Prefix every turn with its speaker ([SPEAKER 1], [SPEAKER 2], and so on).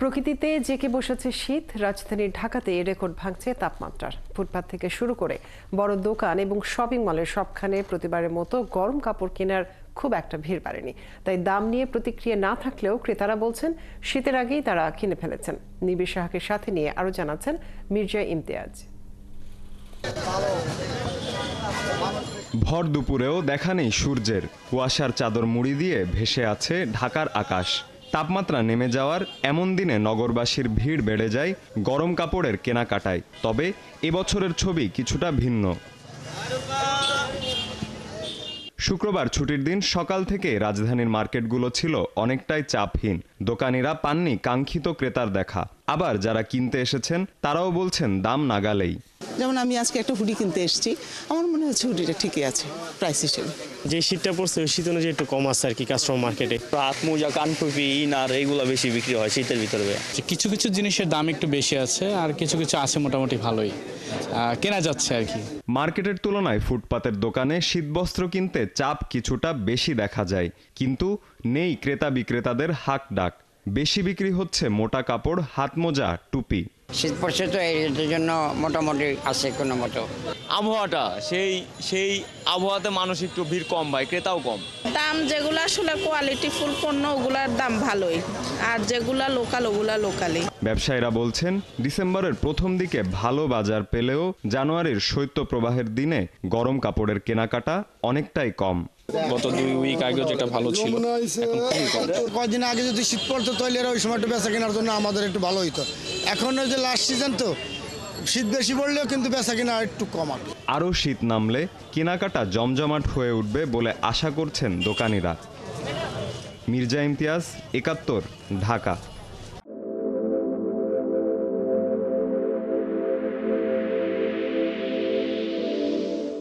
[SPEAKER 1] প্রকৃতিতে জেঁকে বসেছে শীত। রাজধানীর ঢাকাতে রেকর্ড ভাঙছে তাপমাত্রার। ফুটপাত থেকে শুরু করে বড় দোকান এবং শপিং মলের সবখানে প্রতিবারের মতো গরম কাপড় কেনার খুব একটা ভিড় বাড়েনি। তাই দাম নিয়ে প্রতিক্রিয়া না থাকলেও ক্রেতারা বলছেন শীতের আগেই তারা কিনে ফেলেছেন। নিবিড় সাহাকে সাথে নিয়ে আরো জানাচ্ছেন মির্জা ইমতিয়াজ।
[SPEAKER 2] ভর দুপুরেও দেখা নেই সূর্যের। কুয়াশার চাদর মুড়ি দিয়ে ভেসে আছে ঢাকার আকাশ। তাপমাত্রা নেমে যাওয়ার এমন দিনে নগরবাসীর ভিড় বেড়ে যায় গরম কাপড়ের কেনাকাটায়। তবে এবছরের ছবি কিছুটা ভিন্ন। শুক্রবার ছুটির দিন সকাল থেকে রাজধানীর মার্কেটগুলো ছিল অনেকটাই চাপহীন। দোকানিরা পাননি কাঙ্ক্ষিত ক্রেতার দেখা। আবার যারা কিনতে এসেছেন তারাও বলছেন দাম নাগালেই।
[SPEAKER 3] যেমন আমি আজকে একটা হুডি কিনতে এসেছি, আমার মনে হচ্ছে হুডিটা ঠিকই আছে প্রাইস হিসেবে।
[SPEAKER 4] যে শীতটা পড়ছে ওই শীত অনুযায়ী একটু কম আছে আর কি কাস্টমার মার্কেটে।
[SPEAKER 5] হাত মোজা, কানটুপি, ইনার এগুলো বেশি বিক্রি হয় শীতের ভিতরে।
[SPEAKER 6] কিছু কিছু জিনিসের দাম একটু বেশি আছে, আর কিছু কিছু আছে মোটামুটি ভালোই কেনা যাচ্ছে আর কি।
[SPEAKER 2] মার্কেটের তুলনায় ফুটপাতের দোকানে শীতবস্ত্র কিনতে চাপ কিছুটা বেশি দেখা যায়, কিন্তু নেই ক্রেতা বিক্রেতাদের হাক ডাক। বেশি বিক্রি হচ্ছে মোটা কাপড়, হাত মোজা, টুপি।
[SPEAKER 7] শীত পড়ছে তো এর জন্য মোটামুটি আছে কোনো মতো।
[SPEAKER 5] আবহাওয়াটা সেই আবহাওয়াতে মানুষ একটু ভিড় কম পায়, ক্রেতাও কম।
[SPEAKER 8] দাম যেগুলো আসলে কোয়ালিটি ফুল পণ্য ওগুলার দাম ভালোই, আর যেগুলা লোকাল ওগুলা লোকালই।
[SPEAKER 2] ব্যবসায়ীরা বলছেন ডিসেম্বরের প্রথম দিকে ভালো বাজার পেলেও জানুয়ারির শৈত্যপ্রবাহের দিনে গরম কাপড়ের কেনাকাটা অনেকটাই কম।
[SPEAKER 4] গত 2 উইক আগে যেটা ভালো ছিল
[SPEAKER 9] কয়েকদিন আগে যদি শীত পড়তো তাহলে ওই সময়টা বেচা কেনার জন্য আমাদের একটু ভালো হইতো। এখন ওই যে লাস্ট সিজন তো শীত বেশি পড়লেও কিন্তু বেচা কেনা একটু কম।
[SPEAKER 2] আরও শীত নামলে কেনাকাটা জমজমাট হয়ে উঠবে বলে আশা করছেন দোকানিরা। মির্জা ইমতিয়াজ, ৭১, ঢাকা।